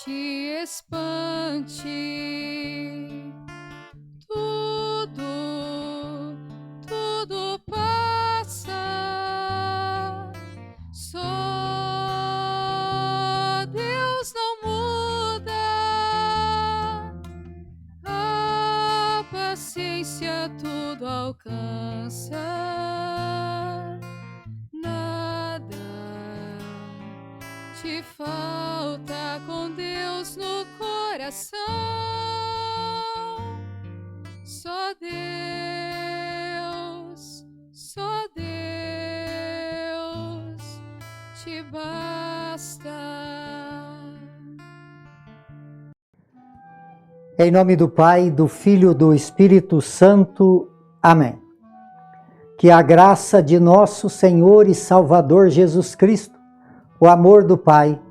te espante. Tudo passa. Só Deus não muda. A paciência tudo alcança. Nada te falta com Deus no coração. Só Deus te basta. Em nome do Pai, do Filho e do Espírito Santo. Amém. Que a graça de nosso Senhor e Salvador Jesus Cristo, o amor do Pai,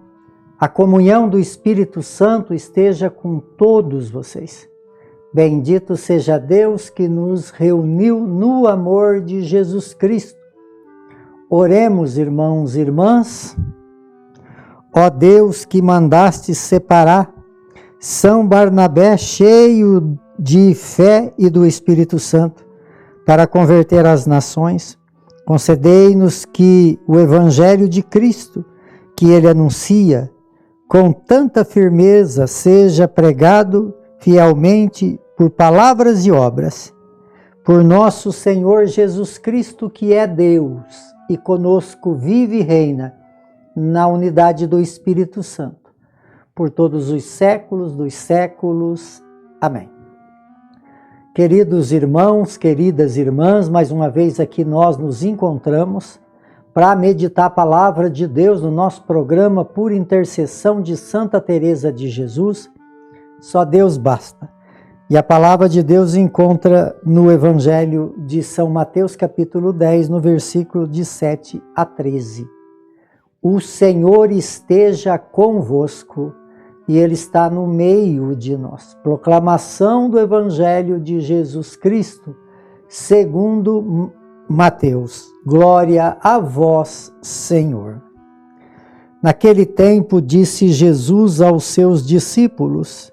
a comunhão do Espírito Santo esteja com todos vocês. Bendito seja Deus que nos reuniu no amor de Jesus Cristo. Oremos, irmãos e irmãs. Ó Deus que mandaste separar São Barnabé, cheio de fé e do Espírito Santo, para converter as nações, concedei-nos que o Evangelho de Cristo, que ele anuncia, com tanta firmeza seja pregado fielmente por palavras e obras, por nosso Senhor Jesus Cristo, que é Deus e conosco vive e reina na unidade do Espírito Santo, por todos os séculos dos séculos. Amém. Queridos irmãos, queridas irmãs, mais uma vez aqui nós nos encontramos para meditar a palavra de Deus no nosso programa por intercessão de Santa Teresa de Jesus. Só Deus basta. E a palavra de Deus encontra no Evangelho de São Mateus, capítulo 10, no versículo de 7 a 13. O Senhor esteja convosco e Ele está no meio de nós. Proclamação do Evangelho de Jesus Cristo, segundo Mateus. Glória a vós, Senhor. Naquele tempo disse Jesus aos seus discípulos: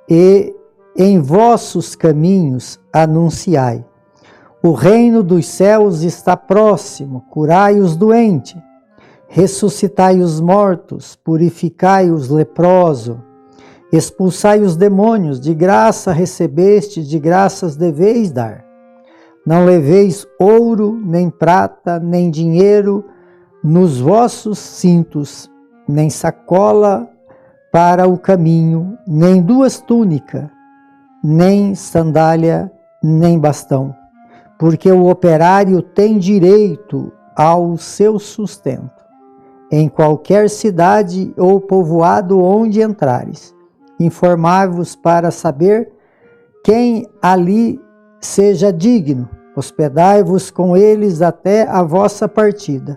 E em vossos caminhos anunciai: o reino dos céus está próximo, curai os doentes, ressuscitai os mortos, purificai os leprosos, expulsai os demônios, de graça recebeste, de graças deveis dar. Não leveis ouro, nem prata, nem dinheiro nos vossos cintos, nem sacola para o caminho, nem duas túnicas, nem sandália, nem bastão, porque o operário tem direito ao seu sustento. Em qualquer cidade ou povoado onde entrares, informai-vos para saber quem ali seja digno, hospedai-vos com eles até a vossa partida.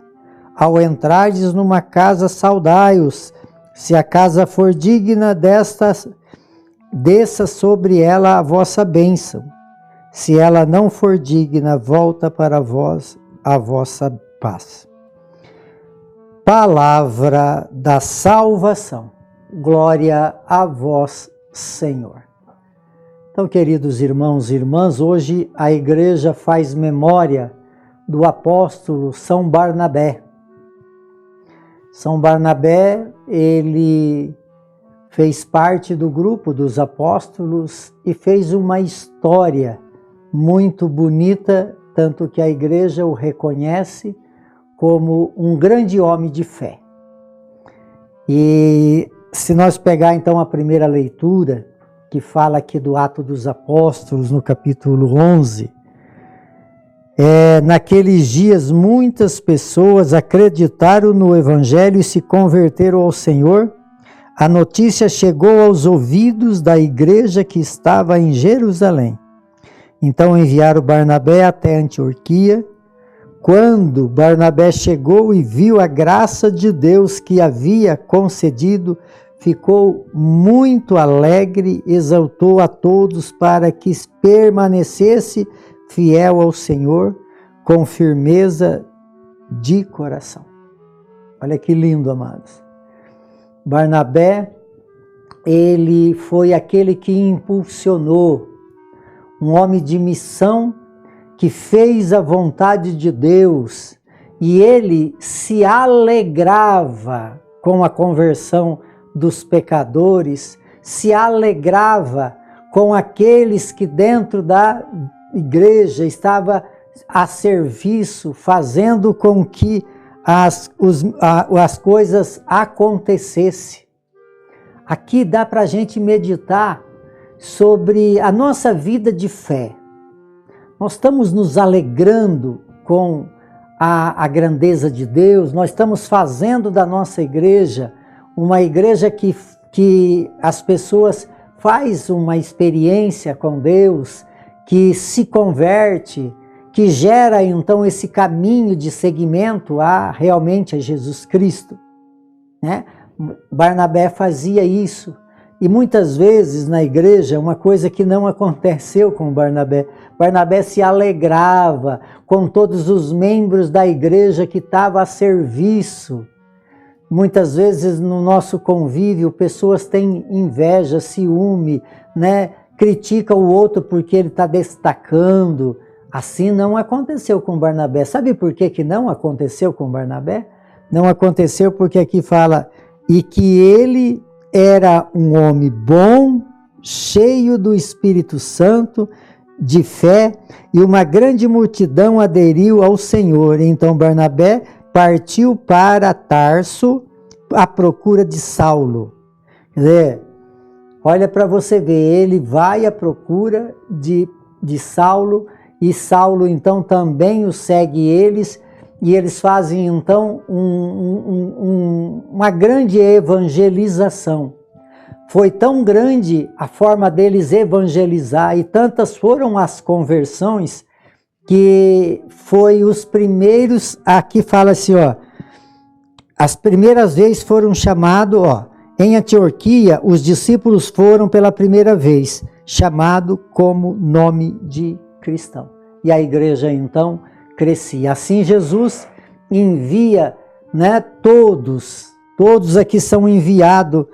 Ao entrardes numa casa, saudai-os. Se a casa for digna destas, desça sobre ela a vossa bênção. Se ela não for digna, volta para vós a vossa paz. Palavra da salvação. Glória a vós, Senhor. Então, queridos irmãos e irmãs, hoje a igreja faz memória do apóstolo São Barnabé. São Barnabé, ele fez parte do grupo dos apóstolos e fez uma história muito bonita, tanto que a igreja o reconhece como um grande homem de fé. E se nós pegar então a primeira leitura, que fala aqui do Atos dos Apóstolos, no capítulo 11, naqueles dias muitas pessoas acreditaram no Evangelho e se converteram ao Senhor. A notícia chegou aos ouvidos da igreja que estava em Jerusalém. Então enviaram Barnabé até Antioquia. Quando Barnabé chegou e viu a graça de Deus que havia concedido, ficou muito alegre, exaltou a todos para que permanecesse fiel ao Senhor com firmeza de coração. Olha que lindo, amados. Barnabé ele foi aquele que impulsionou, um homem de missão que fez a vontade de Deus, e ele se alegrava com a conversão dos pecadores, se alegrava com aqueles que dentro da igreja estava a serviço, fazendo com que as coisas acontecessem. Aqui dá para a gente meditar sobre a nossa vida de fé. Nós estamos nos alegrando com a grandeza de Deus, nós estamos fazendo da nossa igreja uma igreja que as pessoas faz uma experiência com Deus, que se converte, que gera então esse caminho de seguimento realmente a Jesus Cristo, né? Barnabé fazia isso, e muitas vezes na igreja, uma coisa que não aconteceu com Barnabé, Barnabé se alegrava com todos os membros da igreja que estavam a serviço. Muitas vezes no nosso convívio, pessoas têm inveja, ciúme, né? Critica o outro porque ele está destacando. Assim não aconteceu com Barnabé. Sabe por que não aconteceu com Barnabé? Não aconteceu porque aqui fala, e que ele era um homem bom, cheio do Espírito Santo, de fé, e uma grande multidão aderiu ao Senhor. Então Barnabé partiu para Tarso à procura de Saulo. Quer dizer, olha para você ver, ele vai à procura de Saulo, e Saulo então também o segue eles, e eles fazem então uma grande evangelização. Foi tão grande a forma deles evangelizar, e tantas foram as conversões, que foi os primeiros, aqui fala assim, ó, as primeiras vezes foram chamados, em Antioquia, os discípulos foram pela primeira vez chamado como nome de cristão. E a igreja então crescia. Assim Jesus envia, né, todos aqui são enviados.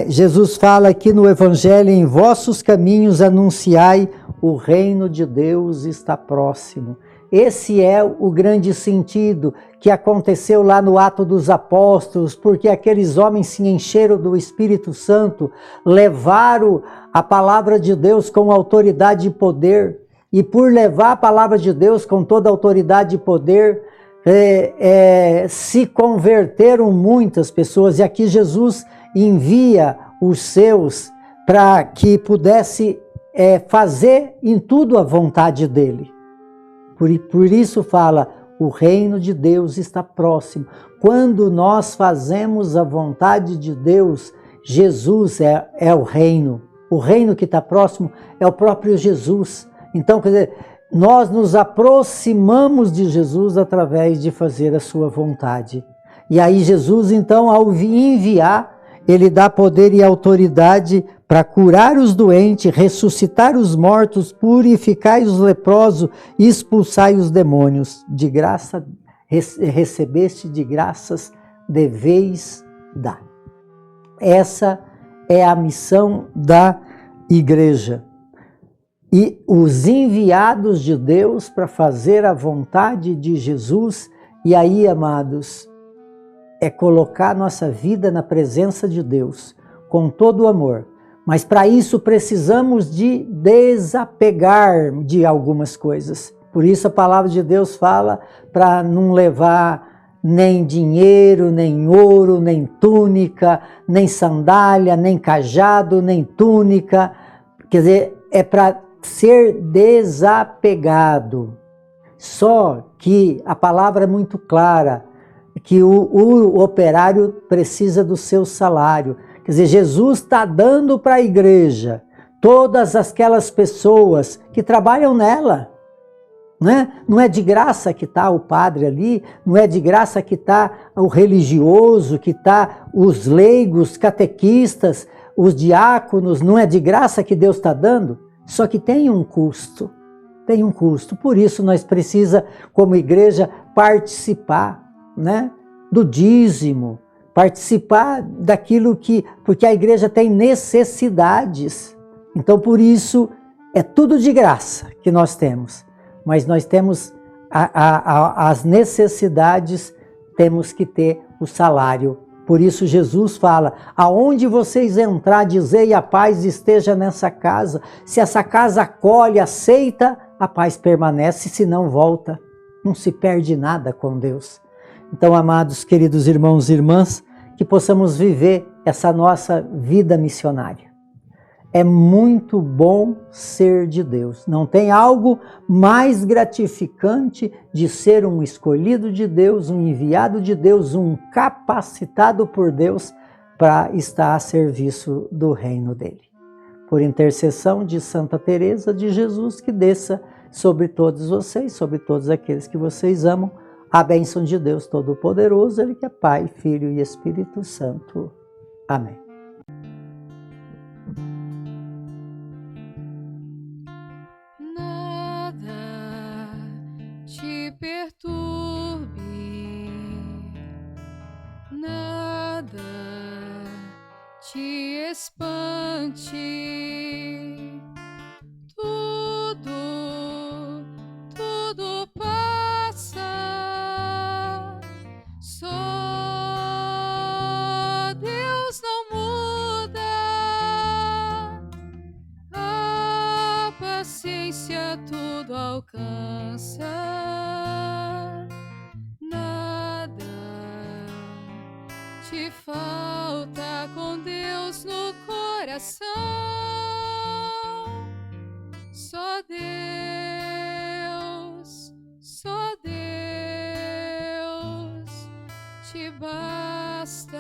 Jesus fala aqui no Evangelho, em vossos caminhos anunciai, o reino de Deus está próximo. Esse é o grande sentido que aconteceu lá no Ato dos Apóstolos, porque aqueles homens se encheram do Espírito Santo, levaram a palavra de Deus com autoridade e poder, e por levar a palavra de Deus com toda autoridade e poder, se converteram muitas pessoas, e aqui Jesus envia os seus para que pudesse fazer em tudo a vontade dele. Por isso fala, o reino de Deus está próximo. Quando nós fazemos a vontade de Deus, Jesus é o reino. O reino que está próximo é o próprio Jesus. Então, quer dizer, nós nos aproximamos de Jesus através de fazer a sua vontade. E aí Jesus, então, ao enviar, ele dá poder e autoridade para curar os doentes, ressuscitar os mortos, purificar os leprosos e expulsar os demônios. De graça recebeste, de graças deveis dar. Essa é a missão da igreja. E os enviados de Deus para fazer a vontade de Jesus, e aí, amados, é colocar nossa vida na presença de Deus, com todo o amor. Mas para isso precisamos de desapegar de algumas coisas. Por isso a palavra de Deus fala para não levar nem dinheiro, nem ouro, nem túnica, nem sandália, nem cajado, nem túnica. Quer dizer, é para ser desapegado. Só que a palavra é muito clara, que o operário precisa do seu salário. Quer dizer, Jesus está dando para a igreja todas aquelas pessoas que trabalham nela. Né? Não é de graça que está o padre ali, não é de graça que está o religioso, que está os leigos, catequistas, os diáconos, não é de graça que Deus está dando, só que tem um custo, por isso nós precisamos, como igreja, participar, né, do dízimo, participar daquilo porque a igreja tem necessidades. Então, por isso, é tudo de graça que nós temos, mas nós temos as necessidades, temos que ter o salário. Por isso Jesus fala, aonde vocês entrar, dizei a paz esteja nessa casa. Se essa casa acolhe, aceita, a paz permanece, se não volta. Não se perde nada com Deus. Então, amados, queridos irmãos e irmãs, que possamos viver essa nossa vida missionária. É muito bom ser de Deus. Não tem algo mais gratificante de ser um escolhido de Deus, um enviado de Deus, um capacitado por Deus para estar a serviço do reino dele. Por intercessão de Santa Teresa de Jesus, que desça sobre todos vocês, sobre todos aqueles que vocês amam, a bênção de Deus Todo-Poderoso, Ele que é Pai, Filho e Espírito Santo. Amém. Nada te perturbe, nada te espante, tudo passa, só Deus não muda, a paciência tudo alcança, nada te falta com Deus no coração, só Deus te basta.